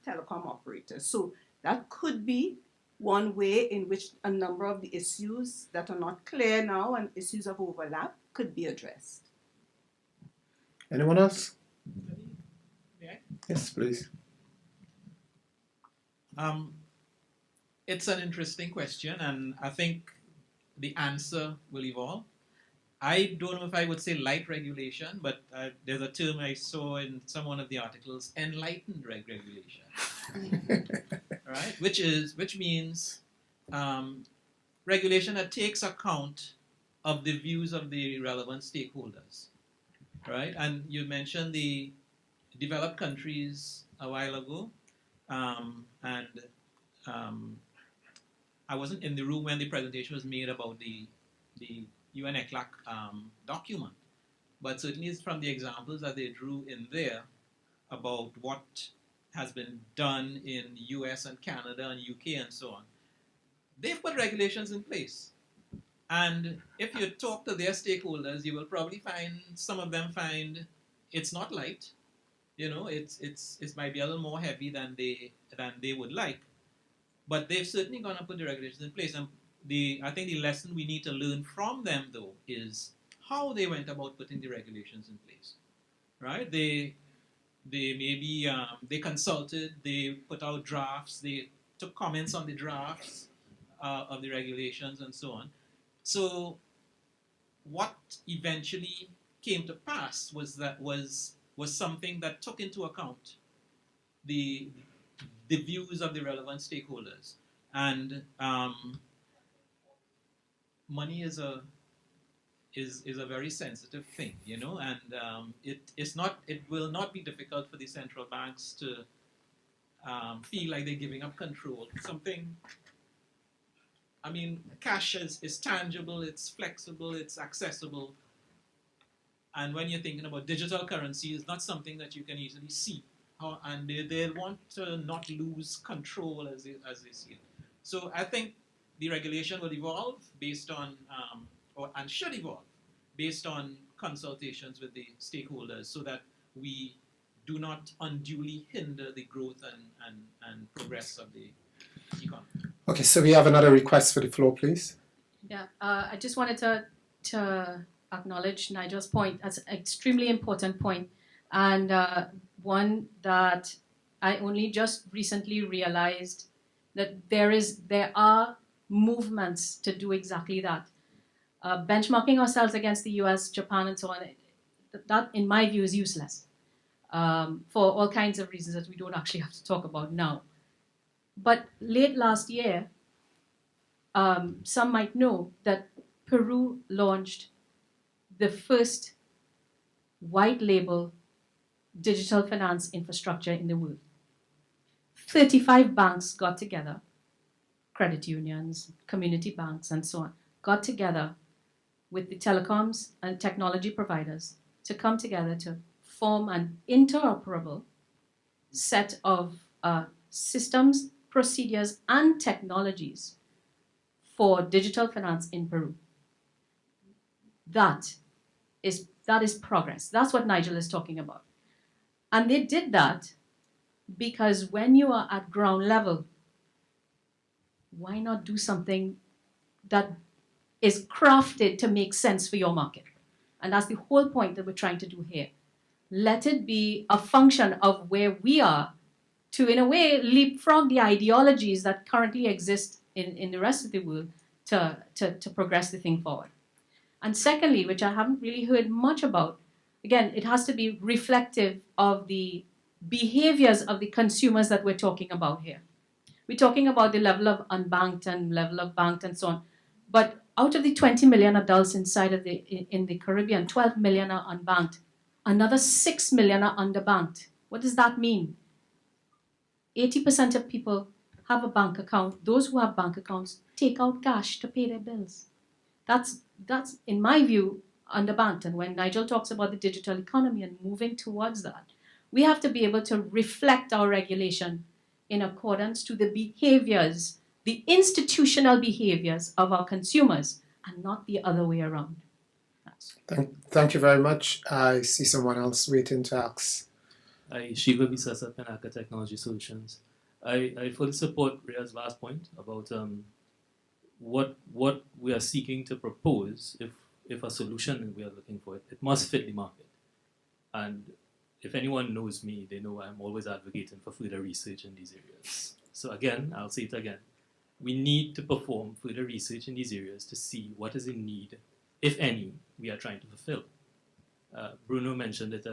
telecom operators. So that could be one way in which a number of the issues that are not clear now and issues of overlap could be addressed. Anyone else? Yeah. Yes, please. It's an interesting question, and I think the answer will evolve. I don't know if I would say light regulation, but there's a term I saw in one of the articles, enlightened regulation, right? Which means regulation that takes account of the views of the relevant stakeholders. right? And you mentioned the developed countries a while ago, and I wasn't in the room when the presentation was made about the UN ECLAC document, but certainly it's from the examples that they drew in there about what has been done in US and Canada and UK and so on. They've put regulations in place. And if you talk to their stakeholders, you will probably find some of them find it's not light. You know, it might be a little more heavy than they would like. But they've certainly gone and put the regulations in place. And I think the lesson we need to learn from them, though, is how they went about putting the regulations in place. Right? They maybe they consulted, they put out drafts, they took comments on the drafts of the regulations and so on. So what eventually came to pass was something that took into account the views of the relevant stakeholders. And money is a very sensitive thing, you know, and it will not be difficult for the central banks to feel like they're giving up control. I mean, cash is tangible, it's flexible, it's accessible. And when you're thinking about digital currency, it's not something that you can easily see. And they want to not lose control as they see it. So I think the regulation will evolve based on, and should evolve based on consultations with the stakeholders so that we do not unduly hinder the growth and progress of the economy. Okay, so we have another request for the floor, please. Yeah, I just wanted to acknowledge Nigel's point. That's an extremely important point, and one that I only just recently realized that there are movements to do exactly that. Benchmarking ourselves against the US, Japan, and so on, that in my view is useless for all kinds of reasons that we don't actually have to talk about now. But late last year, some might know that Peru launched the first white label digital finance infrastructure in the world. 35 banks got together, credit unions, community banks, and so on, got together with the telecoms and technology providers to come together to form an interoperable set of systems, procedures, and technologies for digital finance in Peru. That is progress. That's what Nigel is talking about. And they did that because when you are at ground level, why not do something that is crafted to make sense for your market? And that's the whole point that we're trying to do here. Let it be a function of where we are to, in a way, leapfrog the ideologies that currently exist in the rest of the world to progress the thing forward. And secondly, which I haven't really heard much about, again, it has to be reflective of the behaviors of the consumers that we're talking about here. We're talking about the level of unbanked and level of banked and so on. But out of the 20 million adults inside of in the Caribbean, 12 million are unbanked. Another 6 million are underbanked. What does that mean? 80% of people have a bank account. Those who have bank accounts take out cash to pay their bills. That's in my view, underbanked. And when Nigel talks about the digital economy and moving towards that, we have to be able to reflect our regulation in accordance to the behaviors, the institutional behaviors of our consumers, and not the other way around. Thank you very much. I see someone else waiting to ask. Shiva Bisasa, Penaka Technology Solutions. I fully support Ria's last point about what we are seeking to propose. If a solution we are looking for, it must fit the market. And if anyone knows me, they know I'm always advocating for further research in these areas. So again, I'll say it again. We need to perform further research in these areas to see what is in need, if any, we are trying to fulfill. Bruno mentioned it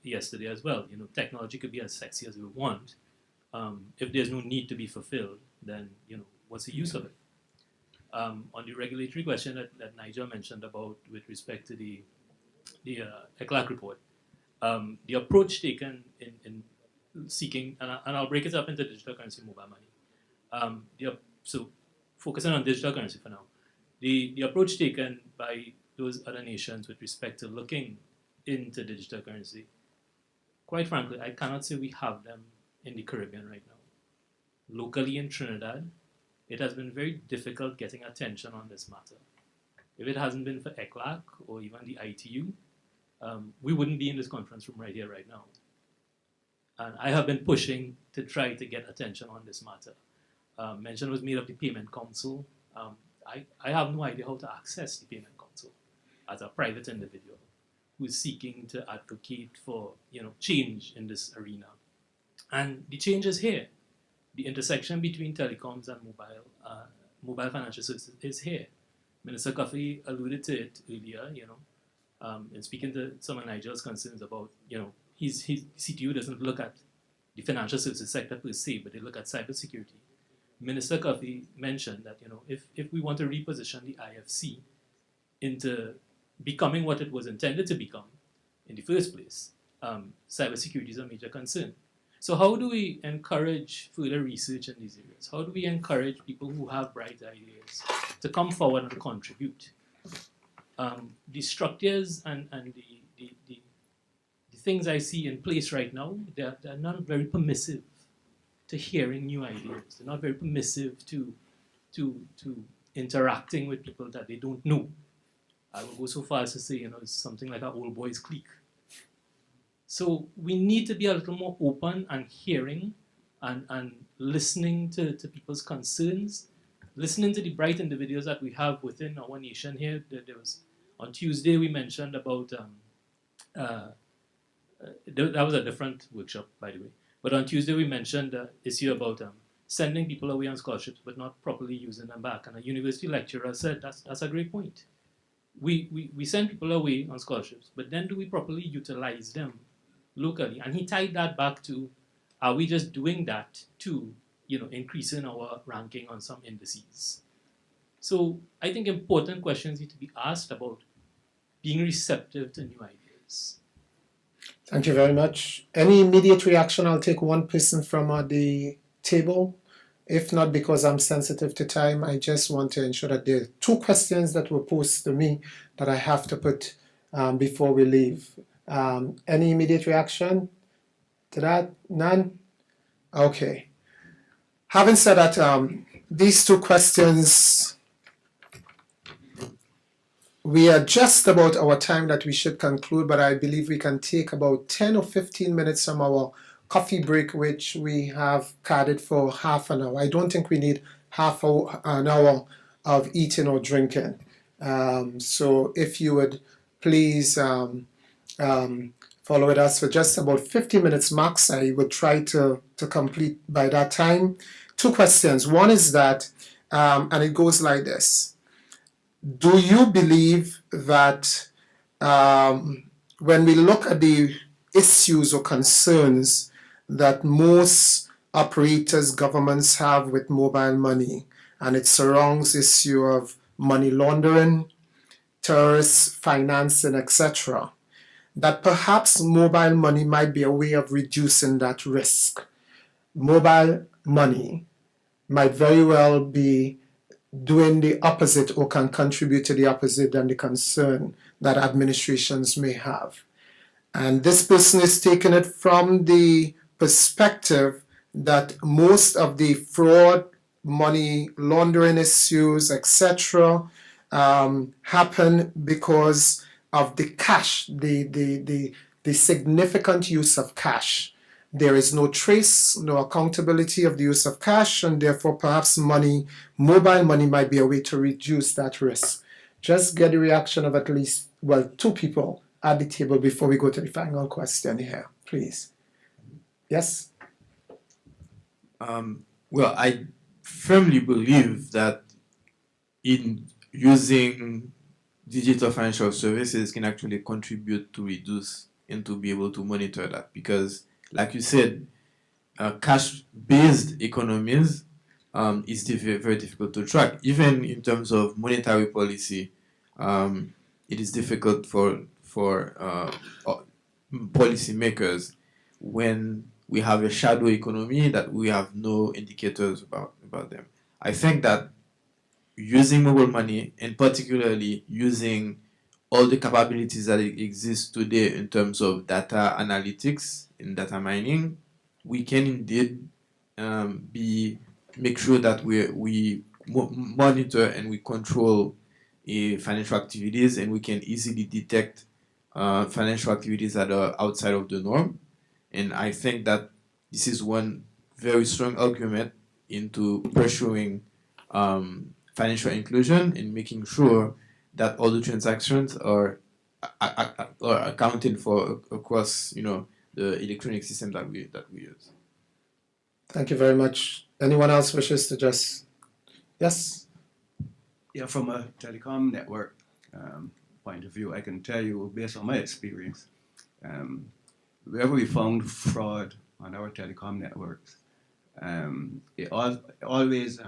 yesterday as well. You know, technology could be as sexy as we want. If there's no need to be fulfilled, then what's the use of it? On the regulatory question that Nigel mentioned about with respect to the ECLAC report, the approach taken in seeking, and I'll break it up into digital currency and mobile money. So focusing on digital currency for now, the approach taken by those other nations with respect to looking into digital currency, quite frankly, I cannot say we have them in the Caribbean right now. Locally in Trinidad, it has been very difficult getting attention on this matter. If it hasn't been for ECLAC or even the ITU, we wouldn't be in this conference room right here, right now. And I have been pushing to try to get attention on this matter. Mention was made of the Payment Council. I have no idea how to access the Payment Council as a private individual who's seeking to advocate for change in this arena. And the change is here. The intersection between telecoms and mobile financial services is here. Minister Coffey alluded to it earlier, in speaking to some of Nigel's concerns about, his CTU doesn't look at the financial services sector per se, but they look at cybersecurity. Minister Coffey mentioned that, if we want to reposition the IFC into becoming what it was intended to become in the first place, cybersecurity is a major concern. So how do we encourage further research in these areas? How do we encourage people who have bright ideas to come forward and contribute? The structures and the things I see in place right now, they're not very permissive to hearing new ideas. They're not very permissive to interacting with people that they don't know. I will go so far as to say, it's something like an old boys clique. So we need to be a little more open and hearing and listening to people's concerns, listening to the bright individuals that we have within our nation here. There was, on Tuesday we mentioned about, that was a different workshop, by the way, but on Tuesday we mentioned the issue about sending people away on scholarships but not properly using them back. And a university lecturer said that's a great point. We send people away on scholarships, but then do we properly utilize them locally? And he tied that back to, are we just doing that to, increasing our ranking on some indices? So I think important questions need to be asked about being receptive to new ideas. Thank you very much. Any immediate reaction? I'll take one person from the table. If not, because I'm sensitive to time, I just want to ensure that there are two questions that were posed to me that I have to put before we leave. Any immediate reaction to that? None? Okay. Having said that, these two questions, we are just about our time that we should conclude, but I believe we can take about 10 or 15 minutes from our coffee break, which we have carded for half an hour. I don't think we need an hour of eating or drinking. So if you would please follow with us for just about 50 minutes max. I would try to complete by that time. Two questions. One is that, and it goes like this. Do you believe that when we look at the issues or concerns that most operators, governments have with mobile money, and it surrounds issue of money laundering, terrorist financing, etc., that perhaps mobile money might be a way of reducing that risk? Mobile money might very well be doing the opposite or can contribute to the opposite than the concern that administrations may have. And this person is taking it from the perspective that most of the fraud, money laundering issues, etc., happen because of the cash, the significant use of cash. There is no trace, no accountability of the use of cash, and therefore perhaps mobile money might be a way to reduce that risk. Just get the reaction of at least, two people at the table before we go to the final question here, please. Yes? Well, I firmly believe that in using digital financial services can actually contribute to reduce and to be able to monitor that, because like you said, cash-based economies is very difficult to track. Even in terms of monetary policy, it is difficult for for policymakers when we have a shadow economy that we have no indicators about them. I think that using mobile money, and particularly using all the capabilities that exist today in terms of data analytics and data mining, we can indeed make sure that we monitor and we control financial activities, and we can easily detect financial activities that are outside of the norm. And I think that this is one very strong argument into pursuing financial inclusion and making sure that all the transactions are accounted for across, the electronic system that we use. Thank you very much. Anyone else wishes to just... Yes? Yeah, from a telecom network point of view, I can tell you, based on my experience, wherever we found fraud on our telecom networks, it always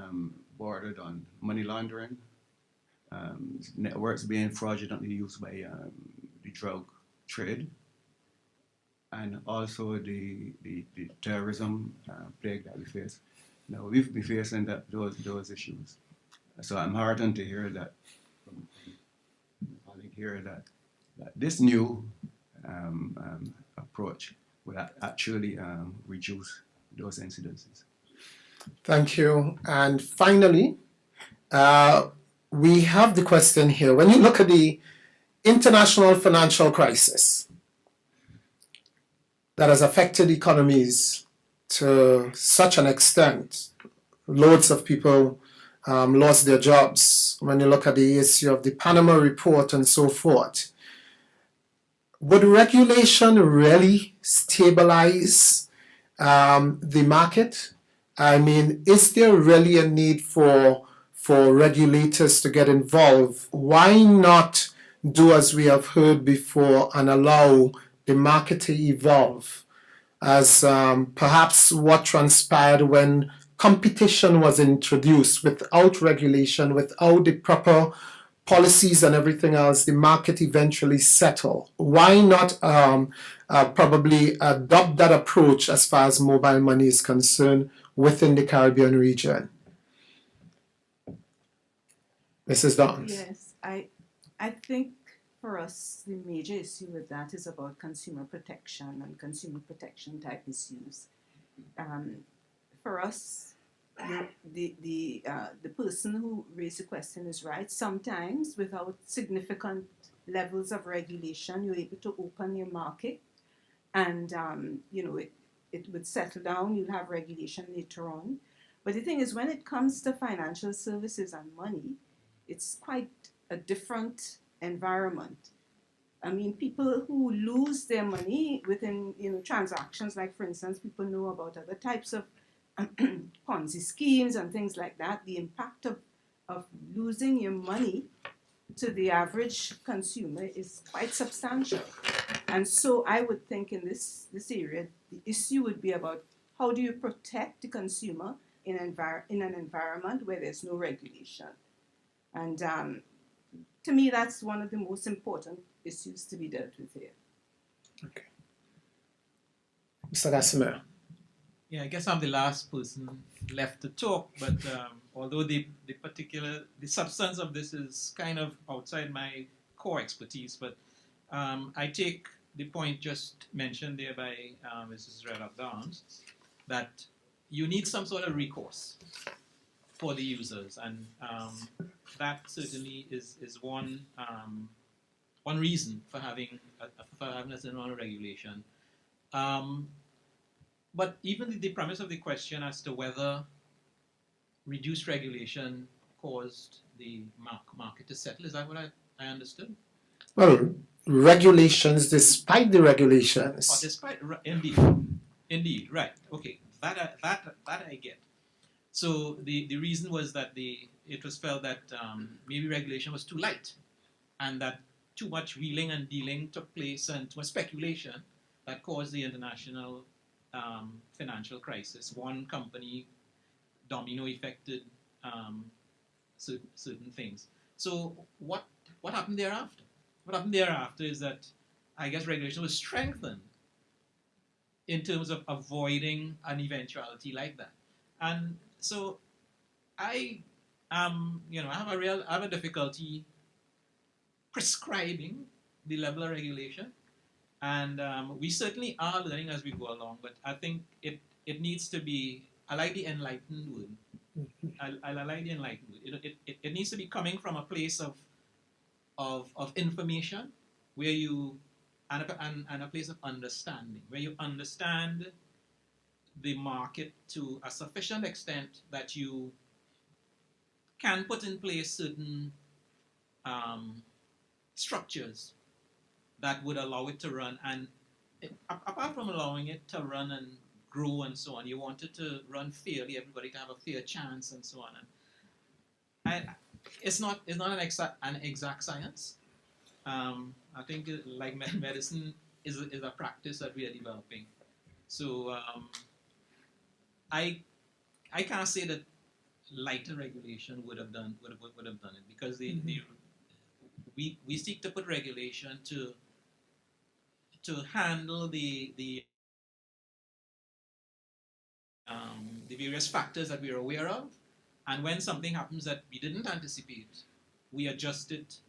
bordered on money laundering, networks being fraudulently used by the drug trade, and also the terrorism plague that we face. Now, we've been facing those issues. So I'm heartened to hear that from my colleague here that this new approach will actually reduce those incidences. Thank you. And finally, we have the question here. When you look at the international financial crisis that has affected economies to such an extent, loads of people lost their jobs. When you look at the issue of the Panama report and so forth, would regulation really stabilize the market? I mean, is there really a need for regulators to get involved? Why not do as we have heard before and allow the market to evolve, as perhaps what transpired when competition was introduced without regulation, without the proper policies and everything else, the market eventually settled. Why not probably adopt that approach as far as mobile money is concerned within the Caribbean region? Mrs. Downes. Yes, I think for us, the major issue with that is about consumer protection and consumer protection type issues. For us, the person who raised the question is right. Sometimes, without significant levels of regulation, you're able to open your market, and it would settle down. You'll have regulation later on. But the thing is, when it comes to financial services and money, it's quite a different environment. I mean, people who lose their money within transactions, like for instance, people know about other types of Ponzi schemes and things like that. The impact of losing your money to the average consumer is quite substantial. And so I would think in this area, the issue would be about how do you protect the consumer in an environment where there's no regulation. And to me, that's one of the most important issues to be dealt with here. Okay. Mr. Cassimire. Yeah, I guess I'm the last person left to talk, but although the substance of this is kind of outside my core expertise, but I take the point just mentioned there by Mrs. Reddock-Downes, that you need some sort of recourse for the users, and that certainly is one reason for having a certain regulation. But even the premise of the question as to whether reduced regulation caused the market to settle, is that what I understood? Well, regulations, despite the regulations. Oh, despite, indeed, right. Okay, that I get. So the reason was that it was felt that maybe regulation was too light, and that too much wheeling and dealing took place, and too much speculation that caused the international financial crisis. One company domino affected certain things. So what happened thereafter? what happened thereafter is that I guess regulation was strengthened in terms of avoiding an eventuality like that. And so I I have a difficulty prescribing the level of regulation, and we certainly are learning as we go along. But I think it needs to be. I like the enlightened word. I like the enlightened word. It needs to be coming from a place of information, where you and a place of understanding, where you understand the market to a sufficient extent that you can put in place certain structures that would allow it to run. And apart from allowing it to run and grow and so on, you want it to run fairly, everybody to have a fair chance and so on. And it's not an exact science. I think like medicine is a practice that we are developing. So I can't say that lighter regulation would have done it, because we seek to put regulation to handle the various factors that we are aware of, and when something happens that we didn't anticipate, we adjust it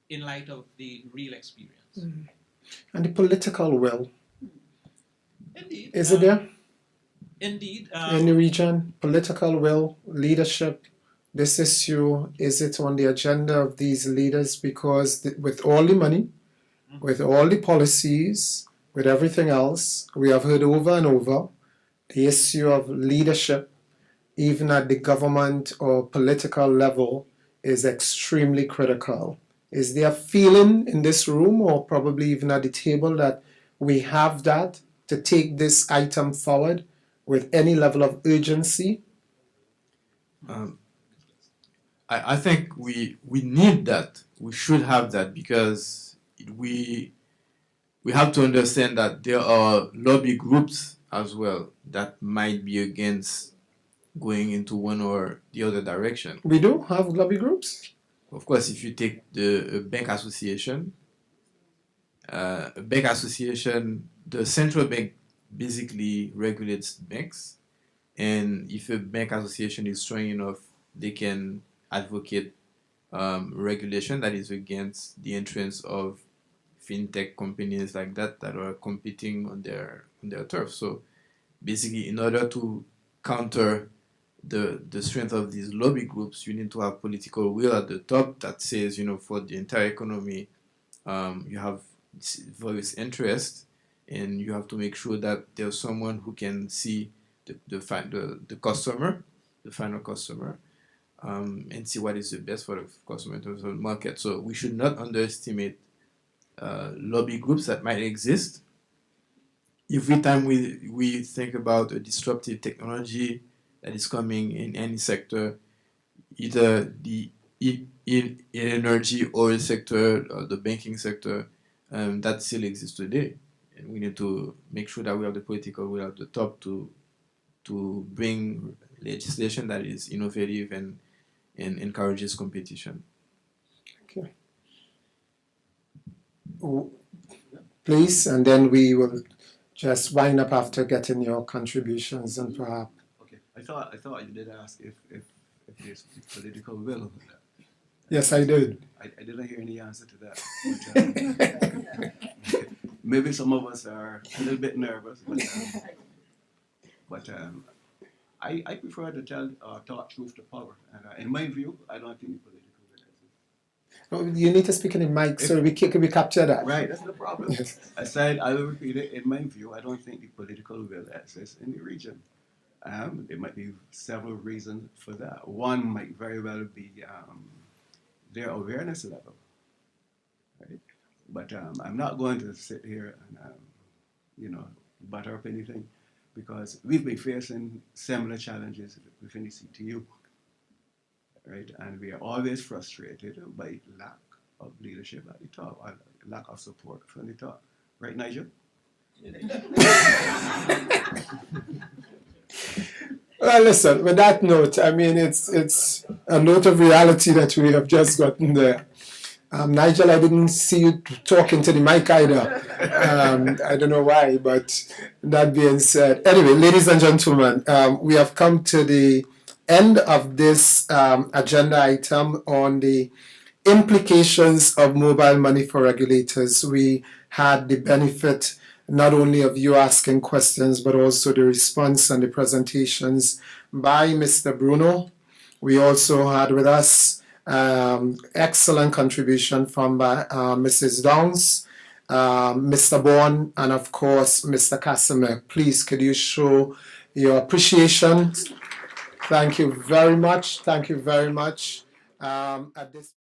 in light of the real experience. And the political will. Indeed. Is it there? Indeed. In the region, political will, leadership, this issue, is it on the agenda of these leaders? Because with all the money, with all the policies, with everything else, we have heard over and over, the issue of leadership, even at the government or political level, is extremely critical. Is there a feeling in this room, or probably even at the table, that we have that to take this item forward with any level of urgency? I think we need that. We should have that, because we have to understand that there are lobby groups as well that might be against going into one or the other direction. We do have lobby groups? Of course, if you take the bank association, the central bank basically regulates banks, and if a bank association is strong enough, they can advocate regulation that is against the entrance of fintech companies like that are competing on their turf. So basically, in order to counter the strength of these lobby groups, you need to have political will at the top that says, for the entire economy, you have various interests, and you have to make sure that there's someone who can see the customer, the final customer, and see what is the best for the customer in terms of the market. So we should not underestimate lobby groups that might exist. Every time we think about a disruptive technology that is coming in any sector, either the energy, oil sector, or the banking sector, that still exists today. And we need to make sure that we have the political will at the top to bring legislation that is innovative and encourages competition. Okay. Please, and then we will just wind up after getting your contributions, and perhaps. Okay, I thought you did ask if there's political will. Yes, I did. I didn't hear any answer to that. But, maybe some of us are a little bit nervous, but I prefer to talk truth to power. And in my view, I don't think political will exists. No, you need to speak in the mic so we capture that. Right, that's the problem. Yes. I said, I will repeat it. In my view, I don't think the political will exists in the region. There might be several reasons for that. One might very well be their awareness level, right? But I'm not going to sit here and, butter up anything, because we've been facing similar challenges within the CTU, right? And we are always frustrated by lack of leadership at the top, or lack of support from the top. Right, Nigel? Well, listen, with that note, I mean, it's a note of reality that we have just gotten there. Nigel, I didn't see you talking to the mic either. I don't know why, but that being said, anyway, ladies and gentlemen, we have come to the end of this agenda item on the implications of mobile money for regulators. We had the benefit not only of you asking questions, but also the response and the presentations by Mr. Bruno. We also had with us excellent contribution from Mrs. Downes, Mr. Bourne, and of course, Mr. Cassimire. Please, could you show your appreciation? Thank you very much. Thank you very much. At this